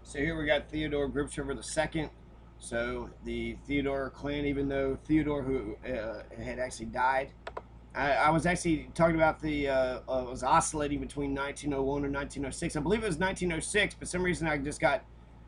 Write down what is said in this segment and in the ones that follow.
So here we got Theodore Gripshover II. So the Theodore clan, even though Theodore, who had actually died, I was actually talking about was oscillating between 1901 and 1906. I believe it was 1906, but for some reason I just got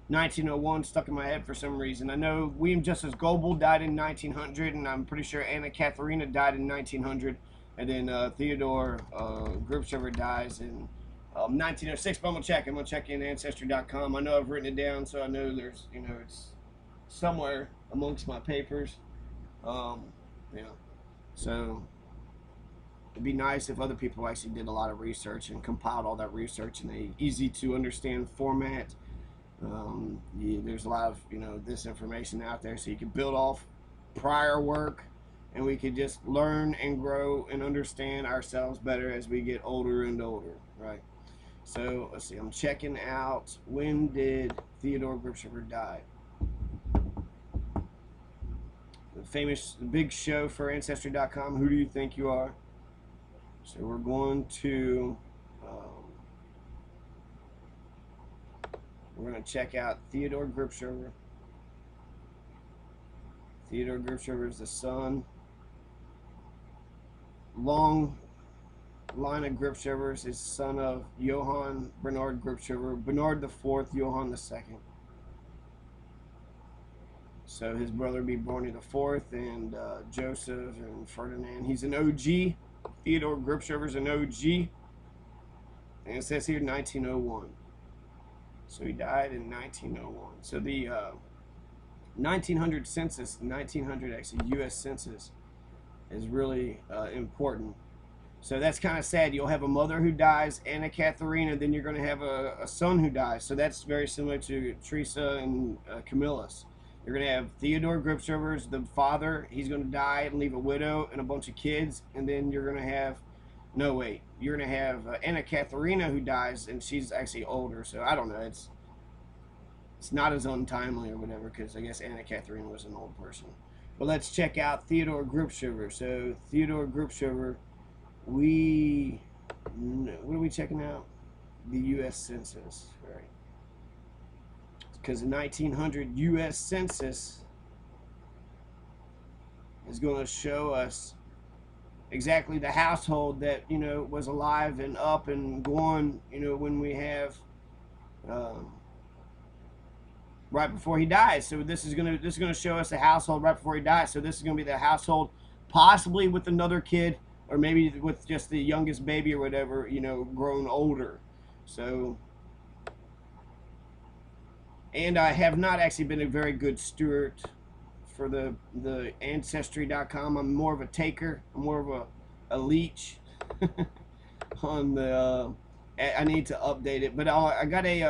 1901 stuck in my head for some reason. I know William Justice Goebel died in 1900, and I'm pretty sure Anna Katharina died in 1900, and then Theodore Gripshover dies in 1906. But I'm gonna check in Ancestry.com. I know I've written it down, so I know there's it's somewhere amongst my papers. Um, yeah. So it'd be nice if other people actually did a lot of research and compiled all that research in a easy to understand format. There's a lot of this information out there, so you can build off prior work, and we could just learn and grow and understand ourselves better as we get older and older, right? So let's see. I'm checking out, when did Theodore Gripshover die? The famous big show for Ancestry.com. Who do you think you are? So we're going to check out Theodore Gripshover. Theodore Gripshover is the son. Long line of Gripshovers is son of Johann Bernard Gripshover, Bernard IV, Johann II. So his brother would be Barney IV, and Joseph and Ferdinand. He's an OG. Theodore Gripshover's an OG. And it says here 1901. So he died in 1901. So the 1900 census, 1900 actually U.S. census, is really important. So that's kind of sad. You'll have a mother who dies, Anna Katharina, then you're going to have a son who dies. So that's very similar to Teresa and Camillus. You're going to have Theodore Gripshover's the father. He's going to die and leave a widow and a bunch of kids. And then you're going to have, no wait, you're going to have Anna Katharina who dies, and she's actually older. So I don't know. It's not as untimely or whatever, because I guess Anna Katharina was an old person. But let's check out Theodore Gripshover. So Theodore Gripshover, what are we checking out? The U.S. Census, right? Because the 1900 U.S. Census is going to show us exactly the household that was alive and up and going. When we have right before he dies. So this is gonna show us the household right before he dies. So this is gonna be the household, possibly with another kid, or maybe with just the youngest baby or whatever, grown older. So. And I have not actually been a very good steward for the Ancestry.com. I'm more of a taker. I'm more of a leech on the. I need to update it, but I got a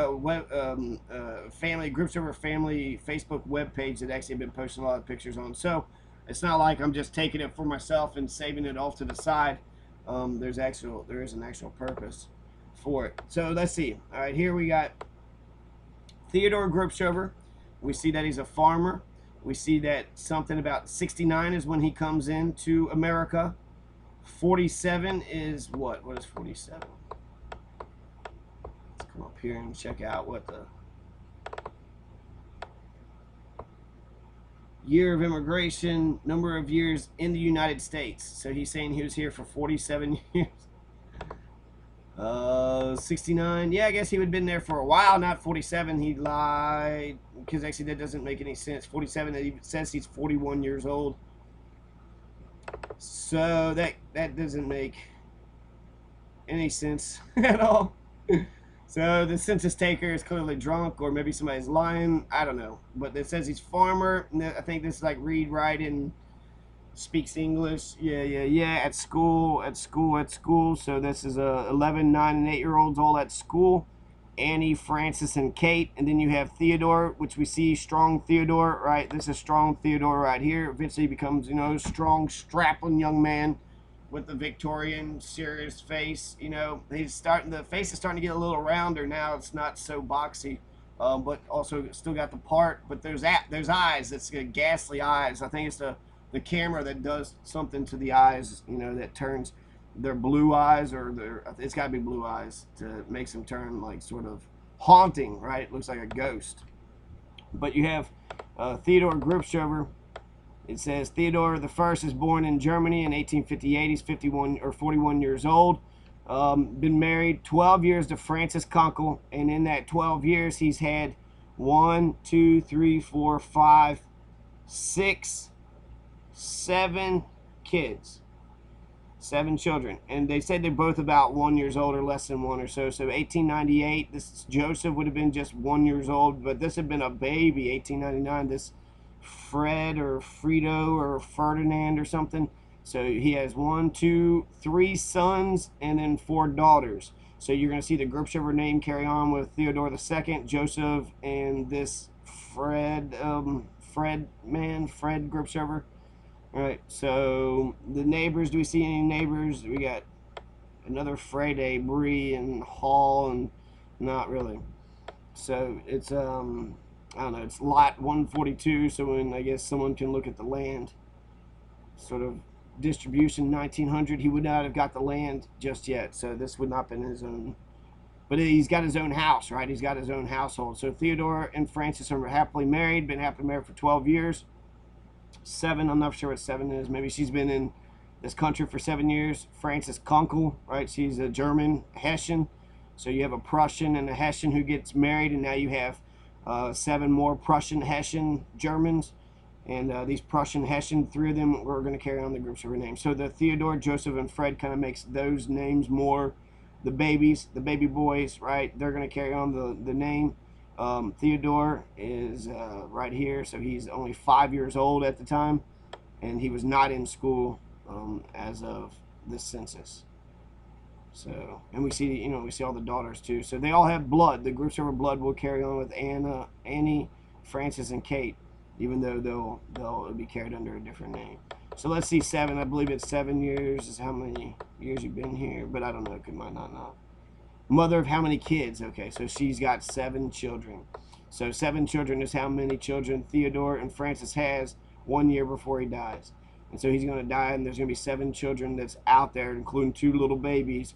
family Gripshover family Facebook web page that actually I've been posting a lot of pictures on. So it's not like I'm just taking it for myself and saving it off to the side. There is an actual purpose for it. So let's see. All right, here we got Theodore Gripshover. We see that he's a farmer. We see that something about 69 is when he comes into America. 47 is what? What is 47? Let's come up here and check out what the year of immigration, number of years in the United States. So he's saying he was here for 47 years. 69. Yeah, I guess he would have been there for a while, not 47. He lied, because actually that doesn't make any sense. 47, it says he's 41 years old. So that doesn't make any sense at all. So the census taker is clearly drunk, or maybe somebody's lying. I don't know. But it says he's farmer. I think this is like read, write, and speaks English. Yeah. At school. So this is 11, 9, and 8-year-olds all at school. Annie, Francis, and Kate. And then you have Theodore, which we see strong Theodore, right? This is strong Theodore right here. Eventually becomes, strong, strapping young man with the Victorian serious face. The face is starting to get a little rounder now. It's not so boxy. But also still got the part. But there's eyes. It's ghastly eyes. I think it's the camera that does something to the eyes, that turns their blue eyes, or it's got to be blue eyes, to makes them turn like sort of haunting, right? It looks like a ghost. But you have Theodore Gripshover. It says Theodore the First is born in Germany in 1858. He's 51 or 41 years old. Been married 12 years to Frances Kunkel, and in that 12 years, he's had 1, 2, 3, 4, 5, 6, 7 kids, 7 children, and they said they're both about 1 years old or less than 1 or so. So 1898, this Joseph would have been just 1 years old, but this had been a baby. 1899, this Fred or Fredo or Ferdinand or something. So he has 1, 2, 3 sons and then 4 daughters. So you're going to see the Gripshover name carry on with Theodore II, Joseph, and this Fred Gripshover. All right. So the neighbors. Do we see any neighbors? We got another Fred, Bree, and Hall, and not really. So it's I don't know, it's lot 142, so when I guess someone can look at the land sort of distribution 1900, he would not have got the land just yet, so this would not have been his own. But he's got his own house, right? He's got his own household. So Theodore and Frances are happily married, been happily married for 12 years. 7, I'm not sure what 7 is. Maybe she's been in this country for 7 years. Frances Kunkel, right? She's a German Hessian. So you have a Prussian and a Hessian who gets married, and now you have 7 more Prussian Hessian Germans, and these Prussian Hessian, 3 of them were going to carry on the Gripshover name. So the Theodore, Joseph, and Fred kind of makes those names more the babies, the baby boys, right? They're going to carry on the name. Theodore is right here, so he's only 5 years old at the time, and he was not in school as of this census. So, and we see, we see all the daughters too. So they all have blood. The Gripshover blood will carry on with Annie, Frances, and Kate, even though they'll be carried under a different name. So let's see, 7. I believe it's 7 years is how many years you've been here, but I don't know. Could might not know. Mother of how many kids? Okay, so she's got 7 children. So 7 children is how many children Theodore and Frances has 1 year before he dies. And so he's going to die, and there's going to be 7 children that's out there, including 2 little babies.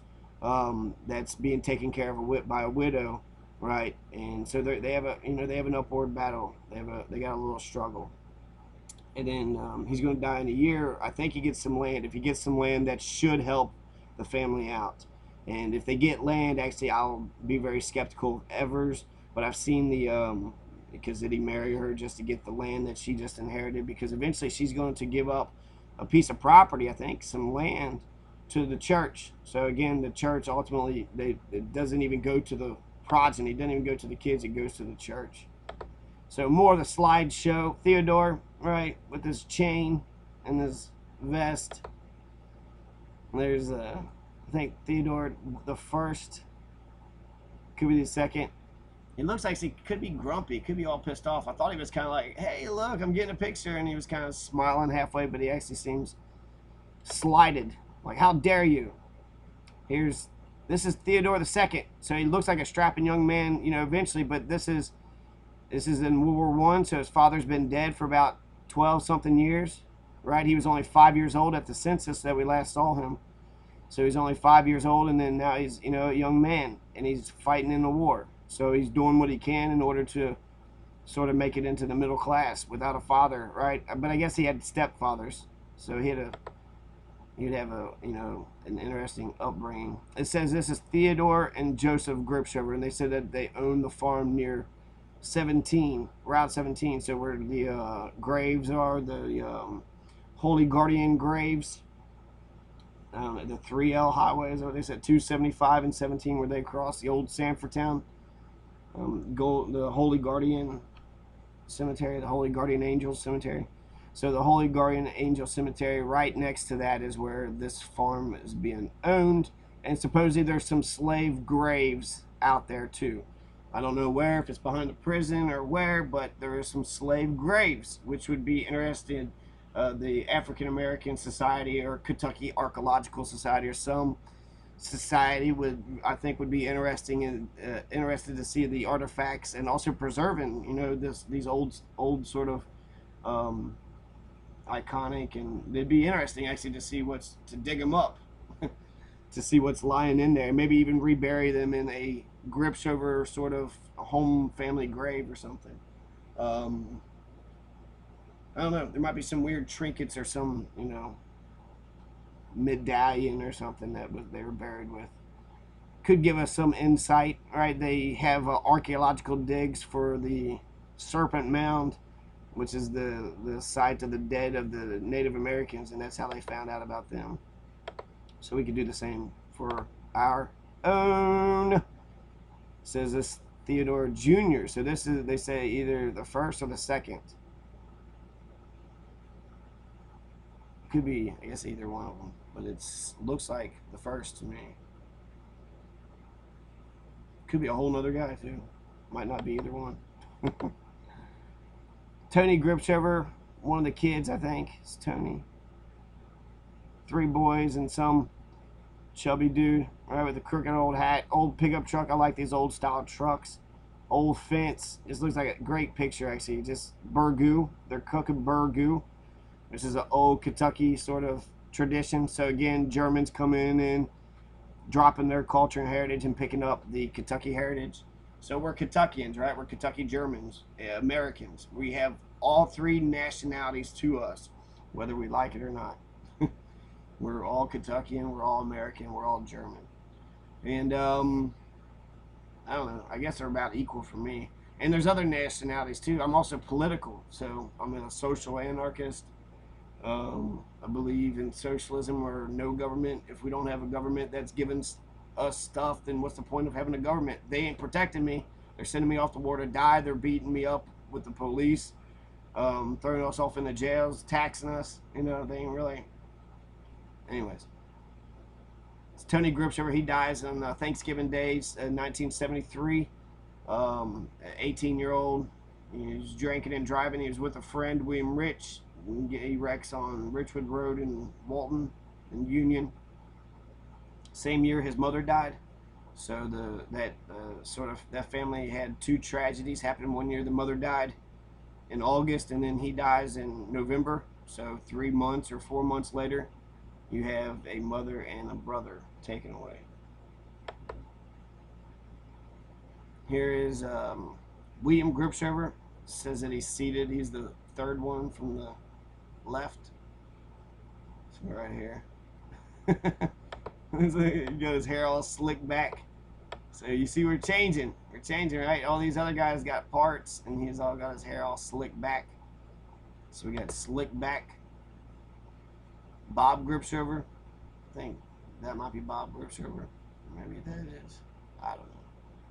That's being taken care of by a widow, right? And so they have an upward battle. They got a little struggle, and then he's going to die in a year. I think he gets some land. If he gets some land, that should help the family out. And if they get land, actually, I'll be very skeptical of Evers. But I've seen because did he marry her just to get the land that she just inherited? Because eventually she's going to give up a piece of property, I think, some land, to the church. So again, the church ultimately, it doesn't even go to the progeny, it doesn't even go to the kids, it goes to the church. So more of the slideshow. Theodore, right, with his chain and his vest. There's I think Theodore the First, could be the second. It looks like he could be grumpy, could be all pissed off. I thought he was kind of like, hey, look, I'm getting a picture, and he was kind of smiling halfway, but he actually seems slighted. Like, how dare you? This is Theodore II. So he looks like a strapping young man, eventually, but this is in World War I, so his father's been dead for about 12-something years, right? He was only 5 years old at the census that we last saw him. So he's only 5 years old, and then now he's, a young man, and he's fighting in the war. So he's doing what he can in order to sort of make it into the middle class without a father, right? But I guess he had stepfathers, so he'd have an interesting upbringing. It says this is Theodore and Joseph Gripshover, and they said that they own the farm near Route 17, so where the graves are, the Holy Guardian graves. The 3L highway is what they said, 275 and 17, where they cross the old Sanford Town. The Holy Guardian Cemetery, the Holy Guardian Angels Cemetery. So the Holy Guardian Angel Cemetery, right next to that is where this farm is being owned. And supposedly there's some slave graves out there too. I don't know where, if it's behind the prison or where, but there are some slave graves, which would be interesting. The African American Society or Kentucky Archaeological Society or some society would be interested to see the artifacts and also preserving these old sort of iconic, and it'd be interesting actually to dig them up to see what's lying in there, maybe even rebury them in a Gripshover sort of home family grave or something. Um, I don't know. There might be some weird trinkets or some, medallion or something that they were buried with. Could give us some insight, right? They have archaeological digs for the Serpent Mound, which is the site of the dead of the Native Americans, and that's how they found out about them. So we could do the same for our own. Says this Theodore Jr. So this is, they say, either the first or the second. Could be, I guess, either one of them, but it looks like the first to me. Could be a whole nother guy too. Might not be either one. Tony Gripshover, one of the kids, I think, is Tony. 3 boys and some chubby dude, right, with a crooked old hat, old pickup truck. I like these old style trucks. Old fence. This looks like a great picture, actually. Just burgoo. They're cooking burgoo. This is an old Kentucky sort of tradition. So again, Germans come in and dropping their culture and heritage and picking up the Kentucky heritage. So we're Kentuckians, right? We're Kentucky Germans, Americans. We have all 3 nationalities to us, whether we like it or not. We're all Kentuckian, we're all American, we're all German. And I don't know, I guess they're about equal for me. And there's other nationalities too. I'm also political, so I'm a social anarchist. I believe in socialism or no government. If we don't have a government that's giving us stuff, then what's the point of having a government? They ain't protecting me. They're sending me off the war to die. They're beating me up with the police, throwing us off in the jails, taxing us. They ain't really. Anyways, it's Tony Gripshover. He dies on Thanksgiving days, 1973. 18-year-old. He was drinking and driving. He was with a friend, William Rich. He wrecks on Richwood Road in Walton and Union. Same year his mother died. So that family had 2 tragedies happen in one year. The mother died in August, and then he dies in November. So 3 months or 4 months later, you have a mother and a brother taken away. Here is William Gripshover. Says that he's seated. He's the 3rd one from the left. So right here. He got his hair all slicked back. So you see we're changing. We're changing, right? All these other guys got parts, and he's all got his hair all slicked back. So we got slick back. Bob Gripshover. I think that might be Bob Gripshover. Maybe that is. I don't know.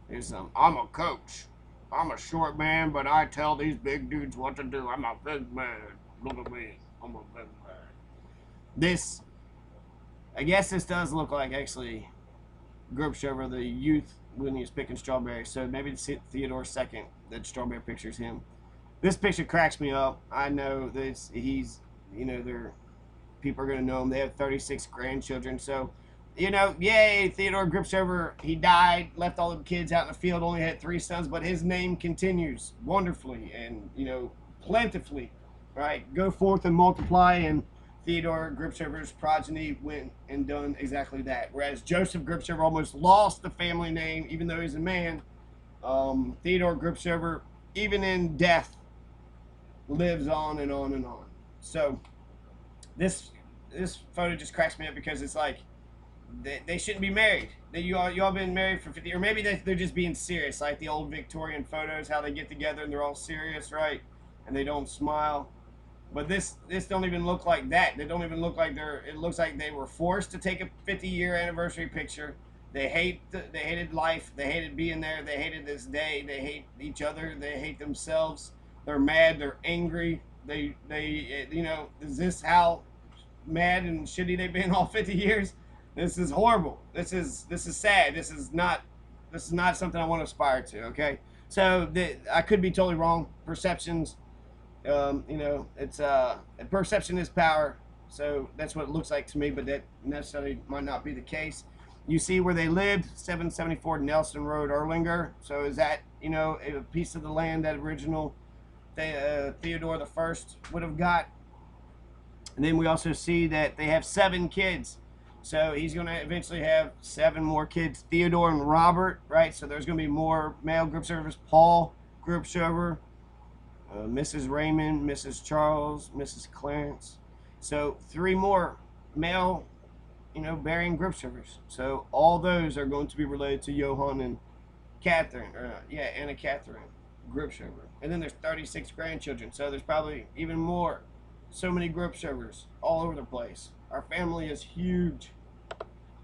Here's some. I'm a coach. I'm a short man, but I tell these big dudes what to do. I'm a big man. Look at me. I'm a big man. This, I guess this does look like actually Gripshover, the youth, when he was picking strawberries. So maybe it's Theodore II, that strawberry picture's him. This picture cracks me up. I know that he's, people are going to know him. They have 36 grandchildren. So, yay, Theodore Gripshover, he died, left all the kids out in the field, only had 3 sons, but his name continues wonderfully and, plentifully, right? Go forth and multiply, and Theodore Gripshover's progeny went and done exactly that. Whereas Joseph Gripshover almost lost the family name, even though he's a man, Theodore Gripshover, even in death, lives on and on and on. So, this photo just cracks me up because it's like they shouldn't be married. You all been married for 50, or maybe they're just being serious, like the old Victorian photos, how they get together and they're all serious, right? And they don't smile. But this don't even look like that. They don't even look like it looks like they were forced to take a 50-year anniversary picture. They hated life. They hated being there. They hated this day. They hate each other. They hate themselves. They're mad. They're angry. They is this how mad and shitty they've been all 50 years? This is horrible. This is sad. This is not something I want to aspire to. Okay, so I could be totally wrong. Perceptions, it's perception is power. So that's what it looks like to me, but that necessarily might not be the case. You see where they lived, 774 Nelson Road, Erlanger. So is that a piece of the land that original Theodore I would have got? And then we also see that they have 7 kids. So he's going to eventually have 7 more kids, Theodore and Robert, right? So there's going to be more male Gripshovers. Paul Gripshover, Mrs. Raymond, Mrs. Charles, Mrs. Clarence. So 3 more male, bearing Gripshovers. So all those are going to be related to Johann and Catherine, or Anna Catherine Gripshover. And then there's 36 grandchildren, so there's probably even more. So many Gripshovers all over the place. Our family is huge.